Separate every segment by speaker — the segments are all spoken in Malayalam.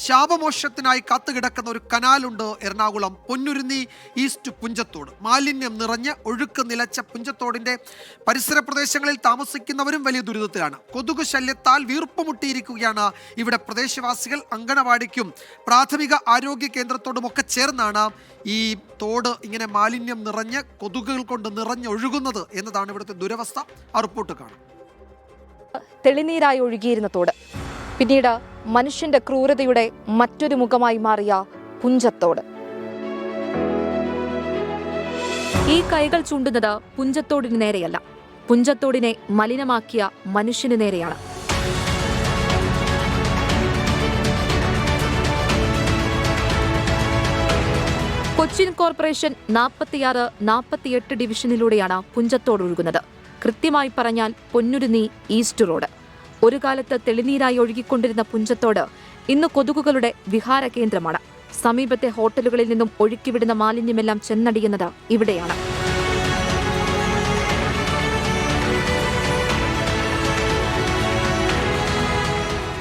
Speaker 1: ശാപമോക്ഷത്തിനായി കാത്തുകിടക്കുന്ന ഒരു കനാലുണ്ട് എറണാകുളം പൊന്നുരുന്നി ഈസ്റ്റ് പുഞ്ചത്തോട്. മാലിന്യം നിറഞ്ഞ് ഒഴുക്ക് നിലച്ച പുഞ്ചത്തോടിന്റെ പരിസര പ്രദേശങ്ങളിൽ താമസിക്കുന്നവരും വലിയ ദുരിതത്തിലാണ്. കൊതുക് ശല്യത്താൽ വീർപ്പുമുട്ടിയിരിക്കുകയാണ് ഇവിടെ പ്രദേശവാസികൾ. അങ്കണവാടിക്കും പ്രാഥമിക ആരോഗ്യ കേന്ദ്രത്തോടുമൊക്കെ ചേർന്നാണ് ഈ തോട് ഇങ്ങനെ മാലിന്യം നിറഞ്ഞ് കൊതുകുകൾ കൊണ്ട് നിറഞ്ഞൊഴുകുന്നത് എന്നതാണ് ഇവിടുത്തെ ദുരവസ്ഥ. ആ റിപ്പോർട്ട് കാണാം.
Speaker 2: തെളിനീരായി ഒഴുകിയിരുന്ന തോട് പിന്നീട് മനുഷ്യന്റെ ക്രൂരതയുടെ മറ്റൊരു മുഖമായി മാറിയ പുഞ്ചത്തോട്. ഈ കൈകൾ ചൂണ്ടുന്നത് പുഞ്ചത്തോടിന് നേരെയല്ല, പുഞ്ചത്തോടിനെ മലിനമാക്കിയ മനുഷ്യന് നേരെയാണ്. കൊച്ചിൻ കോർപ്പറേഷൻ 46, 48 ഡിവിഷനിലൂടെയാണ് പുഞ്ചത്തോട് ഒഴുകുന്നത്. കൃത്യമായി പറഞ്ഞാൽ പൊന്നുരുന്നി ഈസ്റ്റ് റോഡ്. ഒരു കാലത്ത് തെളിനീരായി ഒഴുകിക്കൊണ്ടിരുന്ന പുഞ്ചത്തോട് ഇന്ന് കൊതുകുകളുടെ വിഹാര കേന്ദ്രമാണ്. സമീപത്തെ ഹോട്ടലുകളിൽ നിന്നും ഒഴുക്കിവിടുന്ന മാലിന്യമെല്ലാം ചെന്നടിയുന്നത് ഇവിടെയാണ്.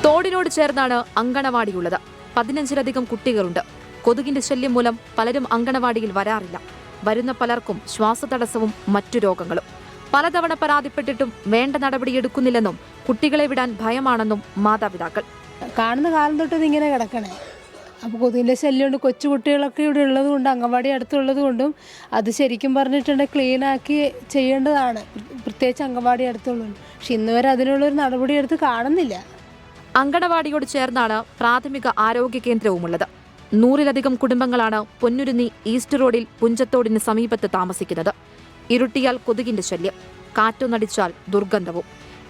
Speaker 2: തോടിനോട് ചേർന്നാണ് അങ്കണവാടിയുള്ളത്. 15ലധികം കുട്ടികളുണ്ട്. കൊതുകിന്റെ ശല്യം മൂലം പലരും അങ്കണവാടിയിൽ വരാറില്ല. വരുന്ന പലർക്കും ശ്വാസതടസ്സവും മറ്റു രോഗങ്ങളും. പലതവണ പരാതിപ്പെട്ടിട്ടും വേണ്ട നടപടിയെടുക്കുന്നില്ലെന്നും കുട്ടികളെ വിടാൻ ഭയമാണെന്നും മാതാപിതാക്കൾ.
Speaker 3: കാണുന്ന കാലം തൊട്ട് ഇങ്ങനെ കിടക്കണേ. അപ്പോൾ കൊതുകിൻ്റെ ശല്യമുണ്ട്. കൊച്ചു കുട്ടികളൊക്കെ ഇവിടെ ഉള്ളത് കൊണ്ട്, അംഗൻവാടി അടുത്തുള്ളത് കൊണ്ടും അത് ശരിക്കും പറഞ്ഞിട്ടുണ്ടെങ്കിൽ ക്ലീനാക്കി ചെയ്യേണ്ടതാണ്, പ്രത്യേകിച്ച് അംഗൻവാടി അടുത്തുള്ളത്. പക്ഷെ ഇന്ന് വരെ അതിനുള്ളൊരു നടപടിയെടുത്ത് കാണുന്നില്ല.
Speaker 2: അങ്കണവാടിയോട് ചേർന്നാണ് പ്രാഥമിക ആരോഗ്യ കേന്ദ്രവുമുള്ളത്. 100ലധികം കുടുംബങ്ങളാണ് പൊന്നുരുന്നി ഈസ്റ്റ് റോഡിൽ പുഞ്ചത്തോടിന് സമീപത്ത് താമസിക്കുന്നത്. ഇരുട്ടിയാൽ കൊതുകിന്റെ ശല്യം, കാറ്റൊന്നടിച്ചാൽ ദുർഗന്ധവും.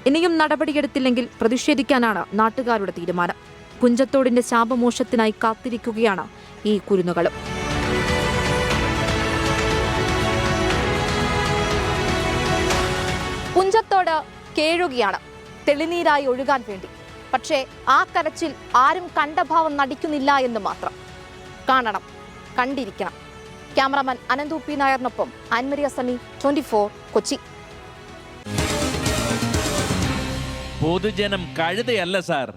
Speaker 2: ഇനിയും നടപടിയെടുത്തില്ലെങ്കിൽ പ്രതിഷേധിക്കാനാണ് നാട്ടുകാരുടെ തീരുമാനം. പുഞ്ചത്തോടിന്റെ ശാപമോക്ഷത്തിനായി കാത്തിരിക്കുകയാണ് ഈ കുരുന്നുകളും. പുഞ്ചത്തോട് കേഴുകയാണ് തെളിനീരായി ഒഴുകാൻ വേണ്ടി. പക്ഷേ ആ കരച്ചിൽ ആരും കണ്ടഭാവം നടിക്കുന്നില്ല എന്ന് മാത്രം. കാണണം, കണ്ടിരിക്കണം. ക്യാമറാമാൻ അനന്തു പി നായറിനൊപ്പം ആൻമരിയ സണ്ണി, 24 കൊച്ചി.
Speaker 4: പൊതുജനം കഴുതയല്ല സാർ.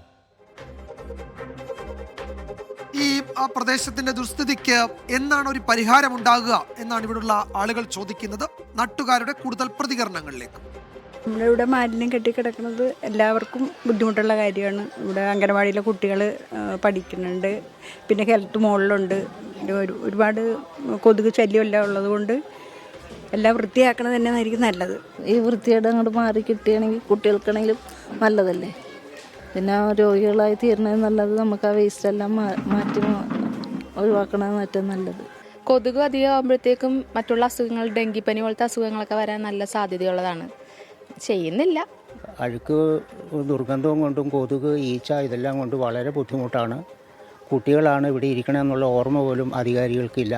Speaker 1: ഈ ആ പ്രദേശത്തിന്റെ ദുസ്ഥിതിക്ക് എന്നാണ് ഒരു പരിഹാരം ഉണ്ടാകുക എന്നാണ് ഇവിടെയുള്ള ആളുകൾ ചോദിക്കുന്നത്. നാട്ടുകാരുടെ കൂടുതൽ പ്രതികരണങ്ങളിലേക്ക്.
Speaker 5: നമ്മുടെ ഇവിടെ മാലിന്യം കെട്ടിക്കിടക്കുന്നത് എല്ലാവർക്കും ബുദ്ധിമുട്ടുള്ള കാര്യമാണ്. ഇവിടെ അംഗനവാടിയിലെ കുട്ടികൾ പഠിക്കുന്നുണ്ട്, പിന്നെ ഹെൽത്ത് മുകളിലുണ്ട്. ഒരുപാട് കൊതുക് ശല്യമെല്ലാം ഉള്ളത് കൊണ്ട് എല്ലാം വൃത്തിയാക്കണത് തന്നെയായിരിക്കും നല്ലത്.
Speaker 6: ഈ വൃത്തിയുടെ അങ്ങോട്ട് മാറി കിട്ടുകയാണെങ്കിൽ കുട്ടികൾക്കാണെങ്കിലും നല്ലതല്ലേ. പിന്നെ രോഗികളായി തീരണത് നല്ലത്. നമുക്ക് ആ വേസ്റ്റ് എല്ലാം മാറ്റി ഒഴിവാക്കണത് ഏറ്റവും നല്ലത്.
Speaker 7: കൊതുക് അധികം ആകുമ്പോഴത്തേക്കും മറ്റുള്ള അസുഖങ്ങൾ, ഡെങ്കിപ്പനി പോലത്തെ അസുഖങ്ങളൊക്കെ വരാൻ നല്ല സാധ്യതയുള്ളതാണ്. ചെയ്യുന്നില്ല.
Speaker 8: അഴുക്ക് ദുർഗന്ധവും കൊണ്ടും കൊതുക്, ഈച്ച ഇതെല്ലാം കൊണ്ട് വളരെ ബുദ്ധിമുട്ടാണ്. കുട്ടികളാണ് ഇവിടെ ഇരിക്കണമെന്നുള്ള ഓർമ്മ പോലും അധികാരികൾക്കില്ല.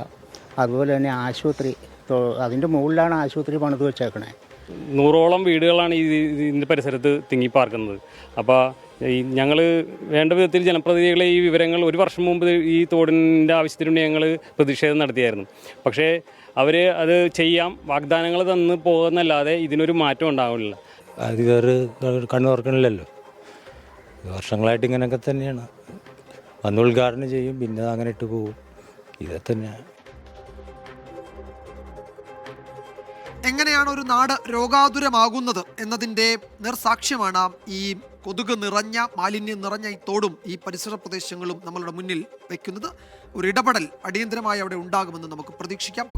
Speaker 8: അതുപോലെ തന്നെ ആശുപത്രി, അതിൻ്റെ മുകളിലാണ് ആശുപത്രി പണിത് വെച്ചേക്കണേ.
Speaker 9: 100ഓളം വീടുകളാണ് ഇതിൻ്റെ പരിസരത്ത് തിങ്ങിപ്പാർക്കുന്നത്. അപ്പോൾ ഞങ്ങൾ വേണ്ട വിധത്തിൽ ജനപ്രതിനിധികളെ ഈ വിവരങ്ങൾ 1 വർഷം മുമ്പ് ഈ തോടിൻ്റെ ആവശ്യത്തിന് വേണ്ടി ഞങ്ങൾ പ്രതിഷേധം നടത്തിയായിരുന്നു. പക്ഷേ അവർ അത് ചെയ്യാം വാഗ്ദാനങ്ങൾ തന്ന് പോകുന്നല്ലാതെ ഇതിനൊരു മാറ്റം ഉണ്ടാവില്ല.
Speaker 10: അധികാർ കണ്ണു തുറക്കണില്ലല്ലോ. വർഷങ്ങളായിട്ട് ഇങ്ങനെയൊക്കെ തന്നെയാണ്. അന്ന് ഉദ്ഘാടനം ചെയ്യും, പിന്നെ അങ്ങനെ ഇട്ട് പോകും. ഇതൊക്കെ തന്നെയാണ്.
Speaker 1: എങ്ങനെയാണ് ഒരു നാട് രോഗാതുരമാകുന്നത് എന്നതിൻ്റെ നേർസാക്ഷ്യമാണ് ഈ കൊതുക് നിറഞ്ഞ, മാലിന്യം നിറഞ്ഞ ഈ തോടും ഈ പരിസര പ്രദേശങ്ങളും നമ്മളുടെ മുന്നിൽ വയ്ക്കുന്നത്. ഒരു ഇടപെടൽ അടിയന്തരമായി അവിടെ ഉണ്ടാകുമെന്ന് നമുക്ക് പ്രതീക്ഷിക്കാം.